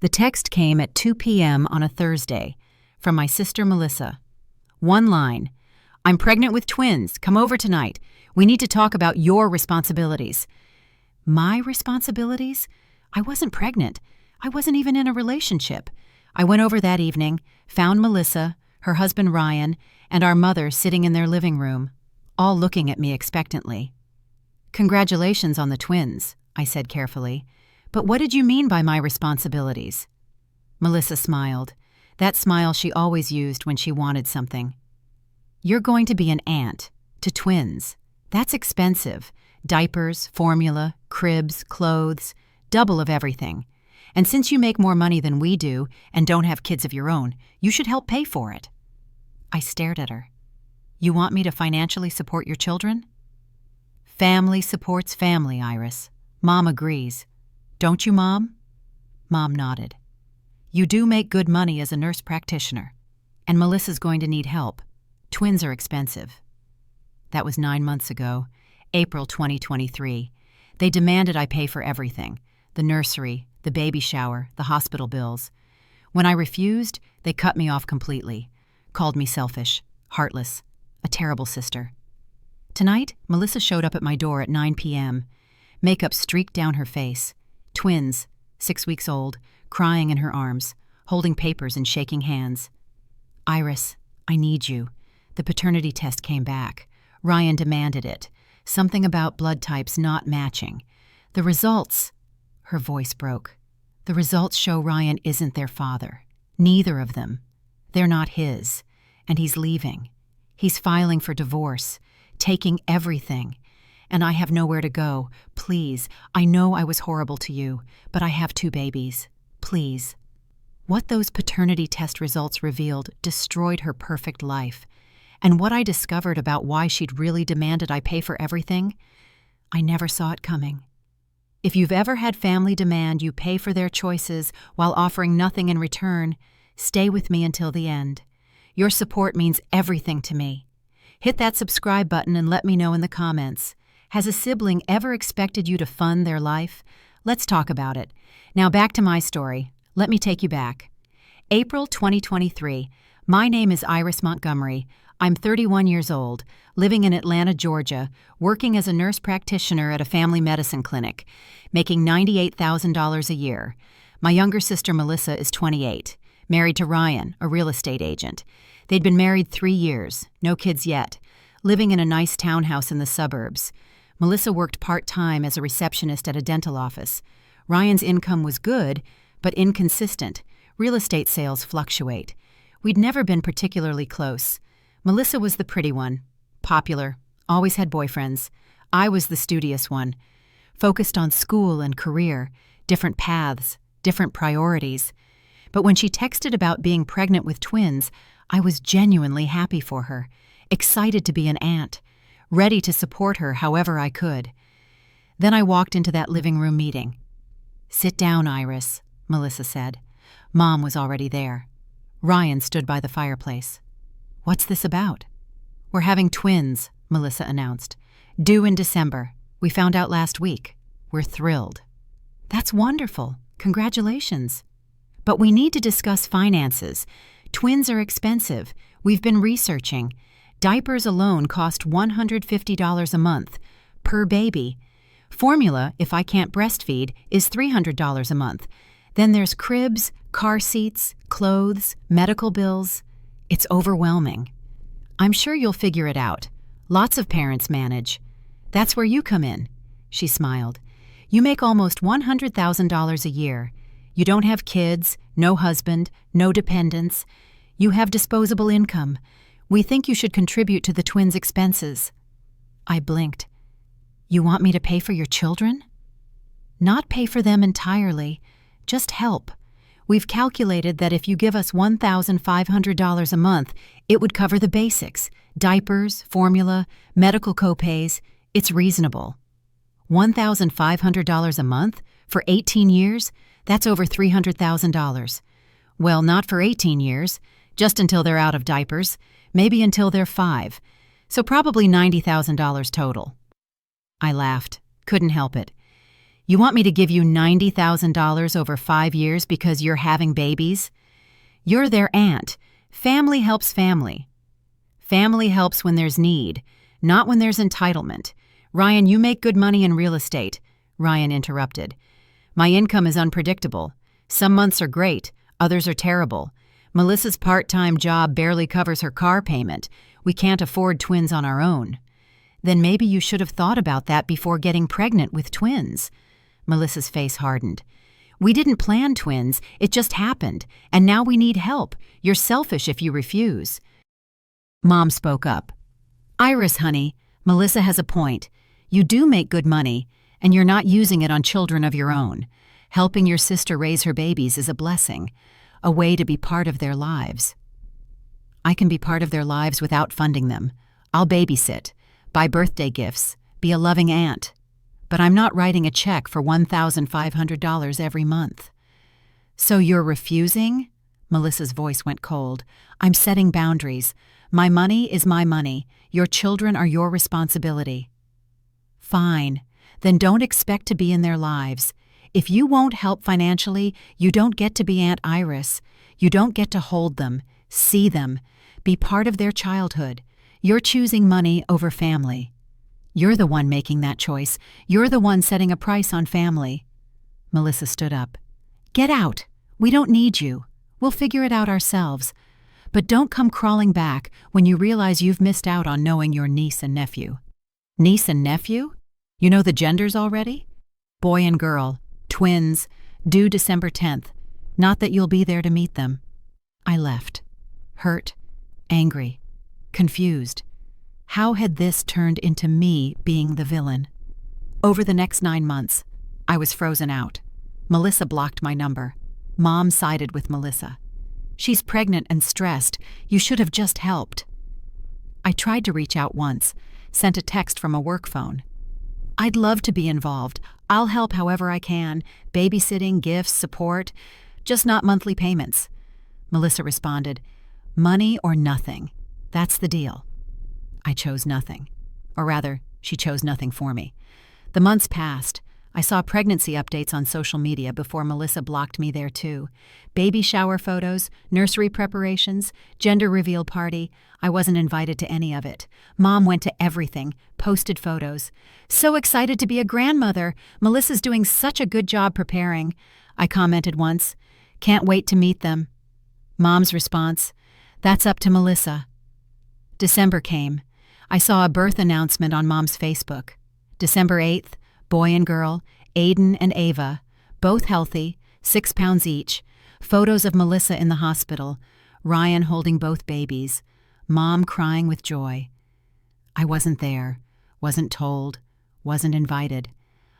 The text came at 2 p.m. on a Thursday from my sister Melissa. One line, "I'm pregnant with twins. Come over tonight. We need to talk about your responsibilities." My responsibilities? I wasn't pregnant. I wasn't even in a relationship. I went over that evening, found Melissa, her husband Ryan, and our mother sitting in their living room, all looking at me expectantly. "Congratulations on the twins," I said carefully. "But what did you mean by my responsibilities?" Melissa smiled, that smile she always used when she wanted something. "You're going to be an aunt to twins. That's expensive. Diapers, formula, cribs, clothes, double of everything. And since you make more money than we do and don't have kids of your own, you should help pay for it." I stared at her. "You want me to financially support your children?" "Family supports family, Iris. Mom agrees. Don't you, Mom?" Mom nodded. "You do make good money as a nurse practitioner. And Melissa's going to need help. Twins are expensive." That was 9 months ago, April 2023. They demanded I pay for everything: the nursery, the baby shower, the hospital bills. When I refused, they cut me off completely, called me selfish, heartless, a terrible sister. Tonight, Melissa showed up at my door at 9 p.m., makeup streaked down her face, twins, 6 weeks old, crying in her arms, holding papers and shaking hands. "Iris, I need you. The paternity test came back. Ryan demanded it. Something about blood types not matching. The results..." Her voice broke. "The results show Ryan isn't their father. Neither of them. They're not his. And he's leaving. He's filing for divorce, taking everything. And I have nowhere to go. Please, I know I was horrible to you, but I have 2 babies. Please." What those paternity test results revealed destroyed her perfect life. And what I discovered about why she'd really demanded I pay for everything, I never saw it coming. If you've ever had family demand you pay for their choices while offering nothing in return, stay with me until the end. Your support means everything to me. Hit that subscribe button and let me know in the comments. Has a sibling ever expected you to fund their life? Let's talk about it. Now back to my story. Let me take you back. April 2023. My name is Iris Montgomery. I'm 31 years old, living in Atlanta, Georgia, working as a nurse practitioner at a family medicine clinic, making $98,000 a year. My younger sister Melissa is 28, married to Ryan, a real estate agent. They'd been married 3 years, no kids yet, living in a nice townhouse in the suburbs. Melissa worked part-time as a receptionist at a dental office. Ryan's income was good, but inconsistent. Real estate sales fluctuate. We'd never been particularly close. Melissa was the pretty one, popular, always had boyfriends. I was the studious one, focused on school and career, different paths, different priorities. But when she texted about being pregnant with twins, I was genuinely happy for her, excited to be an aunt, ready to support her however I could. Then I walked into that living room meeting. "Sit down, Iris," Melissa said. Mom was already there. Ryan stood by the fireplace. "What's this about?" "We're having twins," Melissa announced. "Due in December. We found out last week. We're thrilled." "That's wonderful. Congratulations." "But we need to discuss finances. Twins are expensive. We've been researching. Diapers alone cost $150 a month, per baby. Formula, if I can't breastfeed, is $300 a month. Then there's cribs, car seats, clothes, medical bills. It's overwhelming. I'm sure you'll figure it out. Lots of parents manage. That's where you come in." She smiled. "You make almost $100,000 a year. You don't have kids, no husband, no dependents. You have disposable income. We think you should contribute to the twins' expenses." I blinked. "You want me to pay for your children?" "Not pay for them entirely. Just help. We've calculated that if you give us $1,500 a month, it would cover the basics: diapers, formula, medical copays. It's reasonable." $1,500 a month? For 18 years? That's over $300,000. Well, not for 18 years, just until they're out of diapers, maybe until they're 5. So probably $90,000 total. I laughed. Couldn't help it. You want me to give you $90,000 over 5 years because you're having babies? You're their aunt. Family helps family. Family helps when there's need, not when there's entitlement. Ryan, you make good money in real estate. Ryan interrupted. My income is unpredictable. Some months are great, others are terrible. Melissa's part-time job barely covers her car payment. We can't afford twins on our own. Then maybe you should have thought about that before getting pregnant with twins. Melissa's face hardened. We didn't plan twins, it just happened, and now we need help. You're selfish if you refuse. Mom spoke up. Iris, honey, Melissa has a point. You do make good money, and you're not using it on children of your own. Helping your sister raise her babies is a blessing, a way to be part of their lives. I can be part of their lives without funding them. I'll babysit, buy birthday gifts, be a loving aunt. But I'm not writing a check for $1,500 every month. So you're refusing? Melissa's voice went cold. I'm setting boundaries. My money is my money. Your children are your responsibility. Fine. Then don't expect to be in their lives. If you won't help financially, you don't get to be Aunt Iris. You don't get to hold them, see them, be part of their childhood. You're choosing money over family. You're the one making that choice. You're the one setting a price on family. Melissa stood up. Get out. We don't need you. We'll figure it out ourselves. But don't come crawling back when you realize you've missed out on knowing your niece and nephew. Niece and nephew? You know the genders already? Boy and girl, twins, due December 10th. Not that you'll be there to meet them. I left. Hurt, angry, confused. How had this turned into me being the villain? Over the next 9 months, I was frozen out. Melissa blocked my number. Mom sided with Melissa. She's pregnant and stressed. You should have just helped. I tried to reach out once, sent a text from a work phone. I'd love to be involved. I'll help however I can. Babysitting, gifts, support. Just not monthly payments. Melissa responded, money or nothing. That's the deal. I chose nothing. Or rather, she chose nothing for me. The months passed. I saw pregnancy updates on social media before Melissa blocked me there too. Baby shower photos, nursery preparations, gender reveal party. I wasn't invited to any of it. Mom went to everything, posted photos. So excited to be a grandmother. Melissa's doing such a good job preparing. I commented once. Can't wait to meet them. Mom's response, that's up to Melissa. December came. I saw a birth announcement on Mom's Facebook. December 8th, boy and girl, Aiden and Ava, both healthy, 6 pounds each, photos of Melissa in the hospital, Ryan holding both babies, Mom crying with joy. I wasn't there, wasn't told, wasn't invited.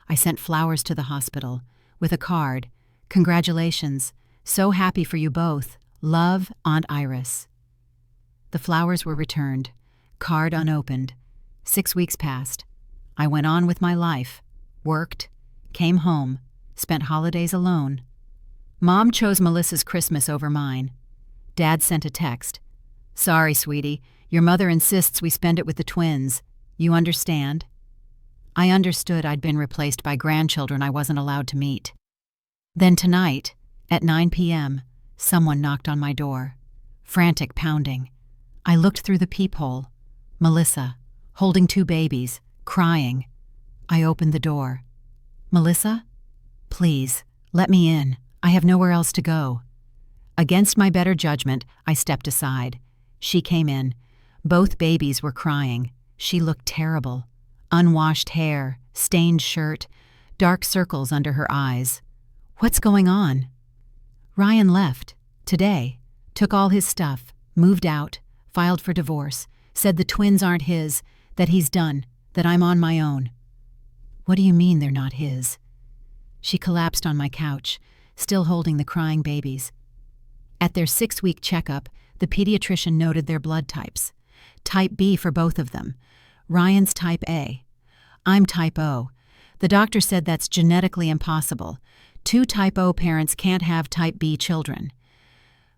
I sent flowers to the hospital, with a card, congratulations, so happy for you both, love, Aunt Iris. The flowers were returned, card unopened. 6 weeks passed. I went on with my life, worked, came home, spent holidays alone. Mom chose Melissa's Christmas over mine. Dad sent a text. Sorry, sweetie, your mother insists we spend it with the twins. You understand? I understood I'd been replaced by grandchildren I wasn't allowed to meet. Then tonight, at 9 p.m., someone knocked on my door. Frantic pounding. I looked through the peephole. Melissa, holding 2 babies, crying. I opened the door. Melissa? Please, let me in. I have nowhere else to go. Against my better judgment, I stepped aside. She came in. Both babies were crying. She looked terrible. Unwashed hair, stained shirt, dark circles under her eyes. What's going on? Ryan left. Today. Took all his stuff. Moved out. Filed for divorce. Said the twins aren't his. That he's done. That I'm on my own. What do you mean they're not his? She collapsed on my couch, still holding the crying babies. At their 6-week checkup, the pediatrician noted their blood types. Type B for both of them. Ryan's type A. I'm type O. The doctor said that's genetically impossible. 2 type O parents can't have type B children.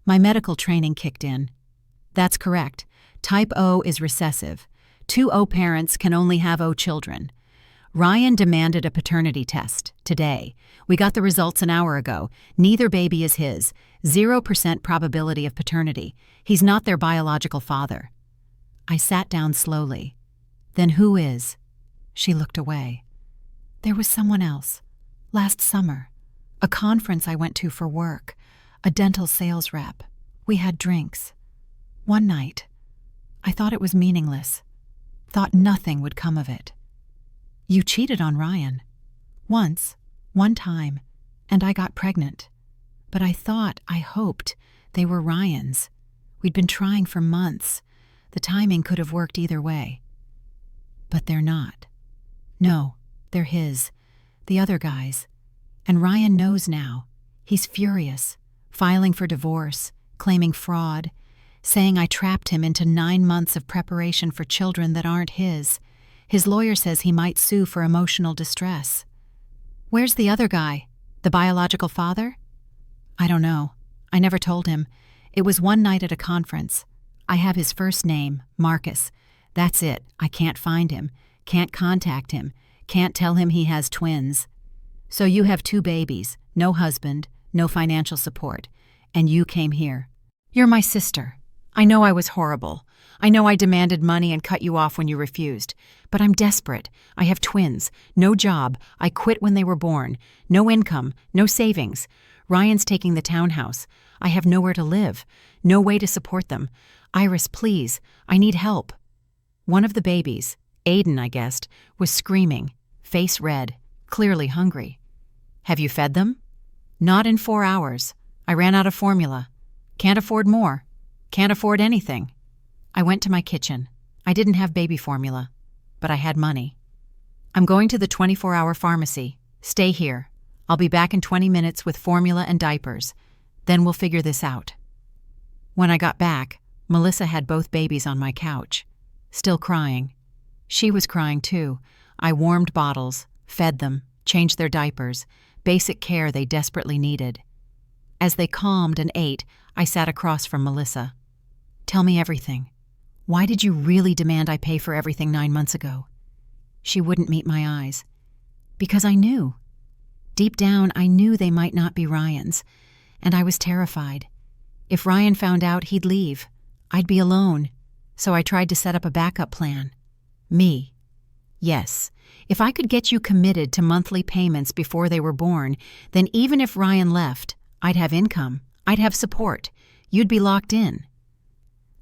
My medical training kicked in. That's correct. Type O is recessive. 2 O parents can only have O children. Ryan demanded a paternity test today. We got the results an hour ago. Neither baby is his. 0% probability of paternity. He's not their biological father. I sat down slowly. Then who is? She looked away. There was someone else. Last summer. A conference I went to for work. A dental sales rep. We had drinks. One night. I thought it was meaningless. Thought nothing would come of it. You cheated on Ryan. Once, one time, and I got pregnant. But I hoped they were Ryan's. We'd been trying for months. The timing could have worked either way. But they're not. No, they're his. The other guy's. And Ryan knows now. He's furious, filing for divorce, claiming fraud, saying I trapped him into 9 months of preparation for children that aren't his. His lawyer says he might sue for emotional distress. Where's the other guy? The biological father? I don't know. I never told him. It was one night at a conference. I have his first name, Marcus. That's it. I can't find him. Can't contact him. Can't tell him he has twins. So you have 2 babies, no husband, no financial support, and you came here. You're my sister. I know I was horrible. I know I demanded money and cut you off when you refused. But I'm desperate. I have twins, no job. I quit when they were born. No income, no savings. Ryan's taking the townhouse. I have nowhere to live. No way to support them. Iris, please. I need help. One of the babies, Aiden, I guessed, was screaming, face red, clearly hungry. Have you fed them? Not in 4 hours. I ran out of formula. Can't afford more. Can't afford anything. I went to my kitchen. I didn't have baby formula, but I had money. I'm going to the 24-hour pharmacy. Stay here. I'll be back in 20 minutes with formula and diapers. Then we'll figure this out. When I got back, Melissa had both babies on my couch, still crying. She was crying too. I warmed bottles, fed them, changed their diapers, basic care they desperately needed. As they calmed and ate, I sat across from Melissa. Tell me everything. Why did you really demand I pay for everything 9 months ago? She wouldn't meet my eyes. Because I knew. Deep down, I knew they might not be Ryan's, and I was terrified. If Ryan found out, he'd leave. I'd be alone. So I tried to set up a backup plan. Me. Yes, if I could get you committed to monthly payments before they were born, then even if Ryan left, I'd have income. I'd have support. You'd be locked in.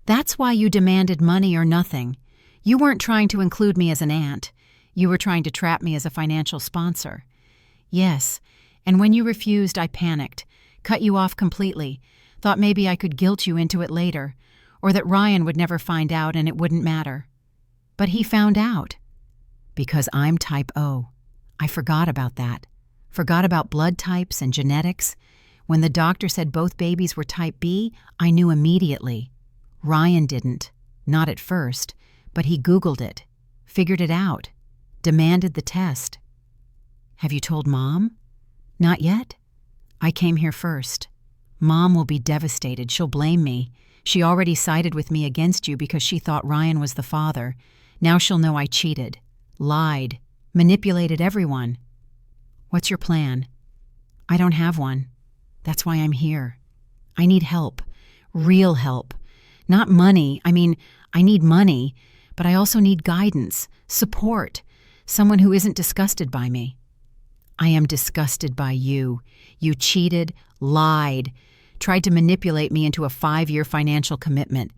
That's why you demanded money or nothing. You weren't trying to include me as an aunt. You were trying to trap me as a financial sponsor. Yes, and when you refused, I panicked, cut you off completely, thought maybe I could guilt you into it later, or that Ryan would never find out and it wouldn't matter. But he found out. Because I'm type O. I forgot about that. Forgot about blood types and genetics. When the doctor said both babies were type B, I knew immediately. Ryan didn't. Not at first. But he Googled it. Figured it out. Demanded the test. Have you told Mom? Not yet. I came here first. Mom will be devastated. She'll blame me. She already sided with me against you because she thought Ryan was the father. Now she'll know I cheated. Lied. Manipulated everyone. What's your plan? I don't have one. That's why I'm here. I need help. Real help. Not money. I need money, but I also need guidance, support, someone who isn't disgusted by me. I am disgusted by you. You cheated, lied, tried to manipulate me into a 5-year financial commitment,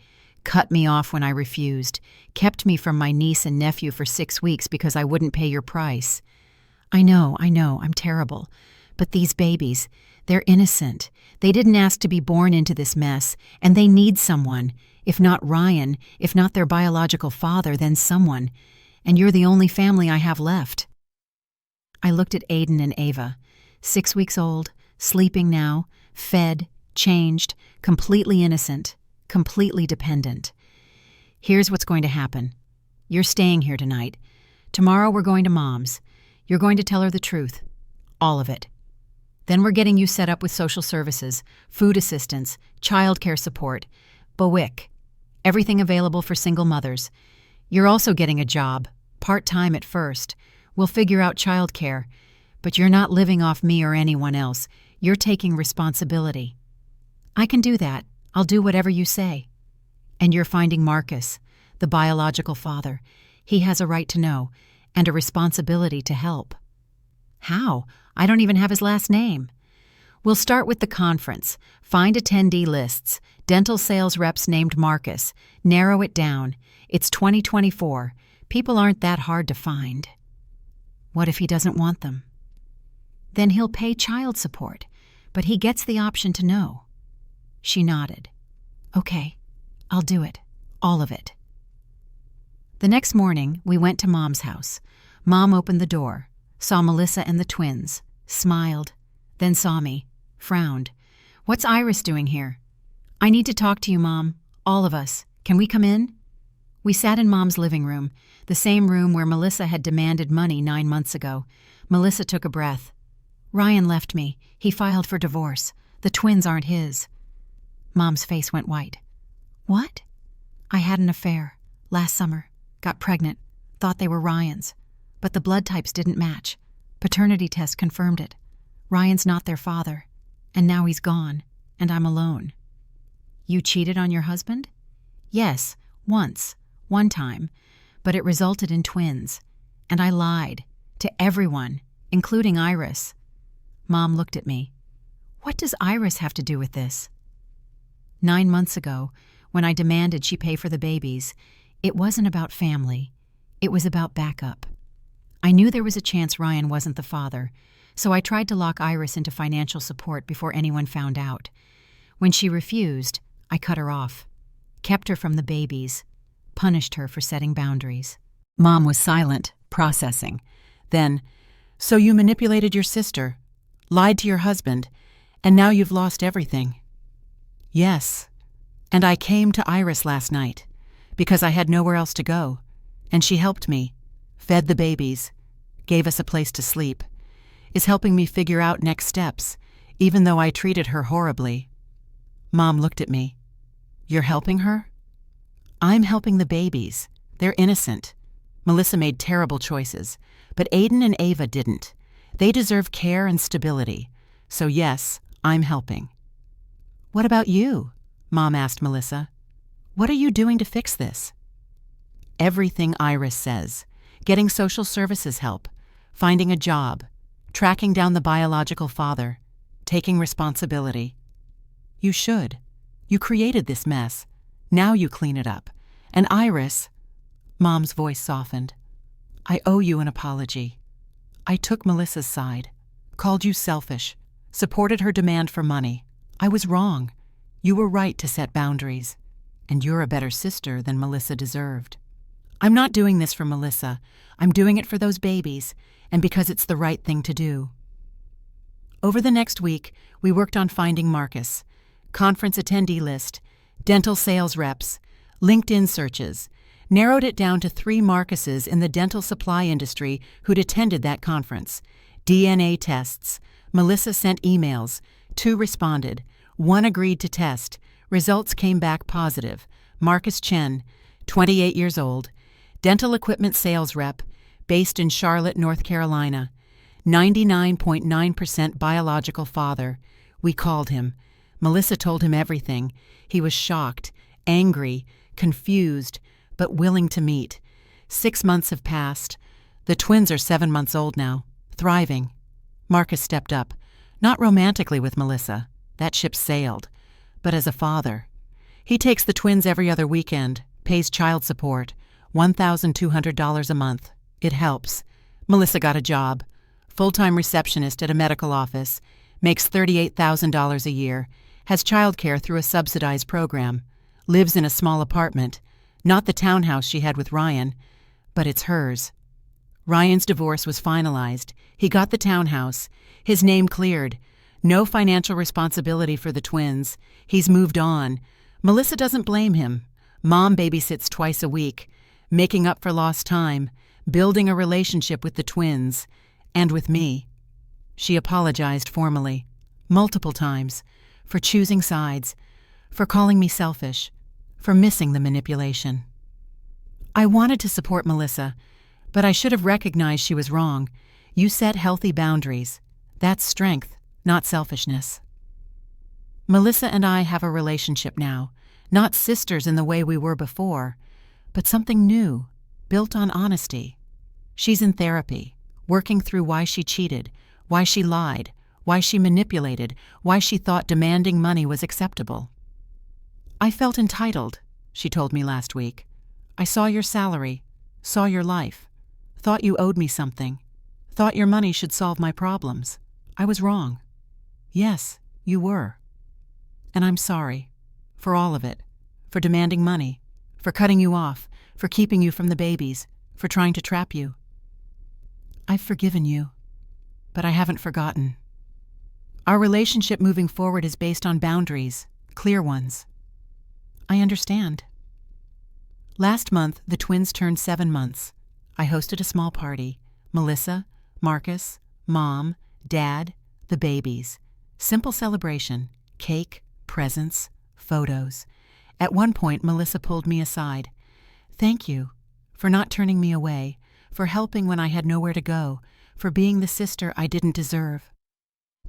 cut me off when I refused, kept me from my niece and nephew for 6 weeks because I wouldn't pay your price. I know, I'm terrible. But these babies, they're innocent. They didn't ask to be born into this mess, and they need someone. If not Ryan, if not their biological father, then someone. And you're the only family I have left. I looked at Aiden and Ava, 6 weeks old, sleeping now, fed, changed, completely innocent, completely dependent. Here's what's going to happen. You're staying here tonight. Tomorrow we're going to Mom's. You're going to tell her the truth. All of it. Then we're getting you set up with social services, food assistance, childcare support, BOIC, everything available for single mothers. You're also getting a job, part-time at first. We'll figure out childcare, but you're not living off me or anyone else. You're taking responsibility. I can do that. I'll do whatever you say. And you're finding Marcus, the biological father. He has a right to know, and a responsibility to help. How? I don't even have his last name. We'll start with the conference. Find attendee lists. Dental sales reps named Marcus. Narrow it down. It's 2024. People aren't that hard to find. What if he doesn't want them? Then he'll pay child support, but he gets the option to know. She nodded. Okay, I'll do it. All of it. The next morning, we went to Mom's house. Mom opened the door, saw Melissa and the twins, smiled, then saw me, frowned. What's Iris doing here? I need to talk to you, Mom. All of us. Can we come in? We sat in Mom's living room, the same room where Melissa had demanded money 9 months ago. Melissa took a breath. Ryan left me. He filed for divorce. The twins aren't his. Mom's face went white. What? I had an affair. Last summer. Got pregnant. Thought they were Ryan's. But the blood types didn't match. Paternity test confirmed it. Ryan's not their father. And now he's gone. And I'm alone. You cheated on your husband? Yes, once. One time. But it resulted in twins. And I lied. To everyone. Including Iris. Mom looked at me. What does Iris have to do with this? 9 months ago, when I demanded she pay for the babies, it wasn't about family. It was about backup. I knew there was a chance Ryan wasn't the father, so I tried to lock Iris into financial support before anyone found out. When she refused, I cut her off, kept her from the babies, punished her for setting boundaries. Mom was silent, processing. Then, so you manipulated your sister, lied to your husband, and now you've lost everything. Yes, and I came to Iris last night because I had nowhere else to go, and she helped me, fed the babies, gave us a place to sleep, is helping me figure out next steps, even though I treated her horribly. Mom looked at me. You're helping her? I'm helping the babies. They're innocent. Melissa made terrible choices, but Aiden and Ava didn't. They deserve care and stability. So yes, I'm helping. What about you? Mom asked Melissa. What are you doing to fix this? Everything Iris says. Getting social services help, finding a job, tracking down the biological father, taking responsibility. You should. You created this mess. Now you clean it up. And Iris, Mom's voice softened. I owe you an apology. I took Melissa's side, called you selfish, supported her demand for money. I was wrong. You were right to set boundaries. And you're a better sister than Melissa deserved. I'm not doing this for Melissa. I'm doing it for those babies, and because it's the right thing to do. Over the next week, we worked on finding Marcus, conference attendee list, dental sales reps, LinkedIn searches, narrowed it down to 3 Marcuses in the dental supply industry who'd attended that conference. DNA tests. Melissa sent emails. 2 responded. 1 agreed to test. Results came back positive. Marcus Chen, 28 years old, dental equipment sales rep, based in Charlotte, North Carolina. 99.9% biological father. We called him. Melissa told him everything. He was shocked, angry, confused, but willing to meet. 6 months have passed. The twins are 7 months old now, thriving. Marcus stepped up, not romantically with Melissa. That ship sailed. But as a father. He takes the twins every other weekend, pays child support, $1,200 a month. It helps. Melissa got a job, full-time receptionist at a medical office, makes $38,000 a year, has childcare through a subsidized program, lives in a small apartment, not the townhouse she had with Ryan, but it's hers. Ryan's divorce was finalized. He got the townhouse, his name cleared. No financial responsibility for the twins. He's moved on. Melissa doesn't blame him. Mom babysits twice a week, making up for lost time, building a relationship with the twins, and with me. She apologized formally, multiple times, for choosing sides, for calling me selfish, for missing the manipulation. I wanted to support Melissa, But I should have recognized she was wrong. You set healthy boundaries. That's strength, not selfishness. Melissa and I have a relationship now, not sisters in the way we were before, but something new, built on honesty. She's in therapy, working through why she cheated, why she lied, why she manipulated, why she thought demanding money was acceptable. I felt entitled, she told me last week. I saw your salary, saw your life, thought you owed me something, thought your money should solve my problems. I was wrong. Yes, you were. And I'm sorry. For all of it. For demanding money. For cutting you off. For keeping you from the babies. For trying to trap you. I've forgiven you. But I haven't forgotten. Our relationship moving forward is based on boundaries. Clear ones. I understand. Last month, the twins turned 7 months. I hosted a small party. Melissa, Marcus, Mom, Dad, the babies. Simple celebration. Cake, presents, photos. At one point, Melissa pulled me aside. Thank you for not turning me away, for helping when I had nowhere to go, for being the sister I didn't deserve.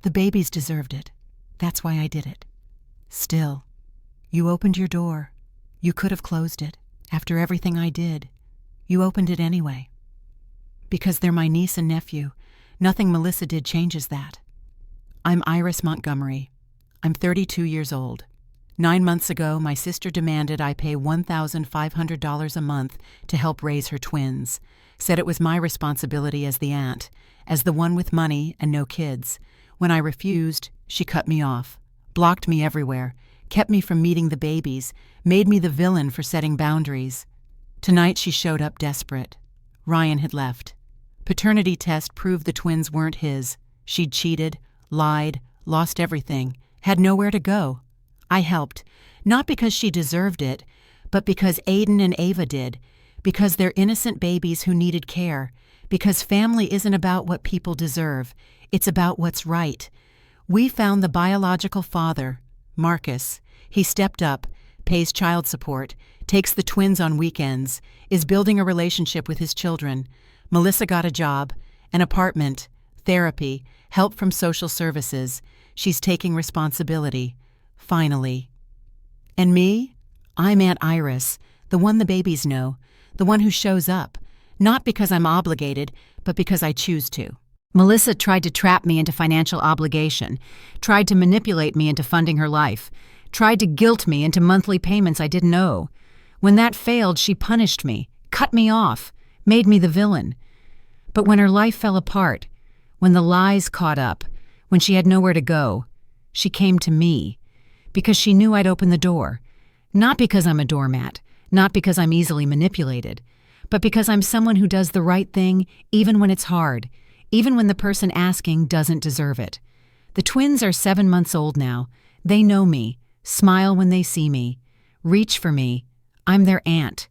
The babies deserved it. That's why I did it. Still, you opened your door. You could have closed it. After everything I did, you opened it anyway. Because they're my niece and nephew, nothing Melissa did changes that. I'm Iris Montgomery. I'm 32 years old. 9 months ago, my sister demanded I pay $1,500 a month to help raise her twins, said it was my responsibility as the aunt, as the one with money and no kids. When I refused, she cut me off, blocked me everywhere, kept me from meeting the babies, made me the villain for setting boundaries. Tonight she showed up desperate. Ryan had left. Paternity test proved the twins weren't his. She'd cheated, lied, lost everything, had nowhere to go. I helped, not because she deserved it, but because Aiden and Ava did, because they're innocent babies who needed care, because family isn't about what people deserve, it's about what's right. We found the biological father, Marcus. He stepped up, pays child support, takes the twins on weekends, is building a relationship with his children. Melissa got a job, an apartment, therapy, help from social services. She's taking responsibility. Finally. And me? I'm Aunt Iris, the one the babies know, the one who shows up, not because I'm obligated, but because I choose to. Melissa tried to trap me into financial obligation, tried to manipulate me into funding her life, tried to guilt me into monthly payments I didn't owe. When that failed, she punished me, cut me off, made me the villain. But when her life fell apart, when the lies caught up, when she had nowhere to go, she came to me, because she knew I'd open the door. Not because I'm a doormat, not because I'm easily manipulated, but because I'm someone who does the right thing even when it's hard, even when the person asking doesn't deserve it. The twins are 7 months old now. They know me, smile when they see me, reach for me. I'm their aunt.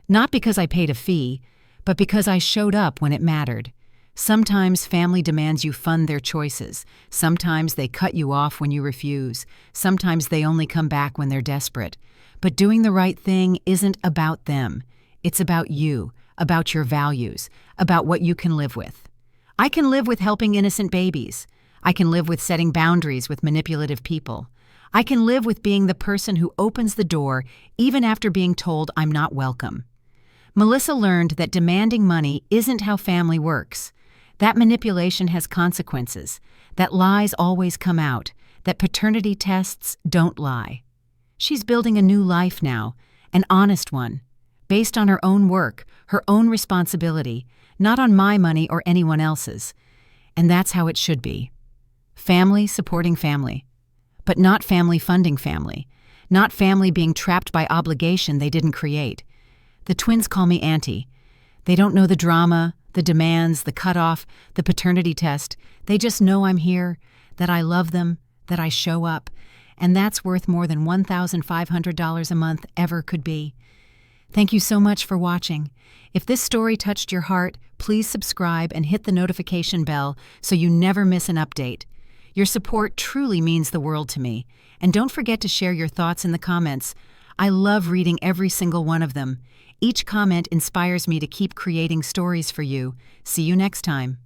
Not because I paid a fee, but because I showed up when it mattered. Sometimes family demands you fund their choices. Sometimes they cut you off when you refuse. Sometimes they only come back when they're desperate. But doing the right thing isn't about them. It's about you, about your values, about what you can live with. I can live with helping innocent babies. I can live with setting boundaries with manipulative people. I can live with being the person who opens the door even after being told I'm not welcome. Melissa learned that demanding money isn't how family works. That manipulation has consequences, that lies always come out, that paternity tests don't lie. She's building a new life now, an honest one, based on her own work, her own responsibility, not on my money or anyone else's. And that's how it should be. Family supporting family, but not family funding family, not family being trapped by obligation they didn't create. The twins call me Auntie. They don't know the drama, the demands, the cutoff, the paternity test. They just know I'm here, that I love them, that I show up, and that's worth more than $1,500 a month ever could be. Thank you so much for watching. If this story touched your heart, please subscribe and hit the notification bell so you never miss an update. Your support truly means the world to me. And don't forget to share your thoughts in the comments. I love reading every single one of them. Each comment inspires me to keep creating stories for you. See you next time.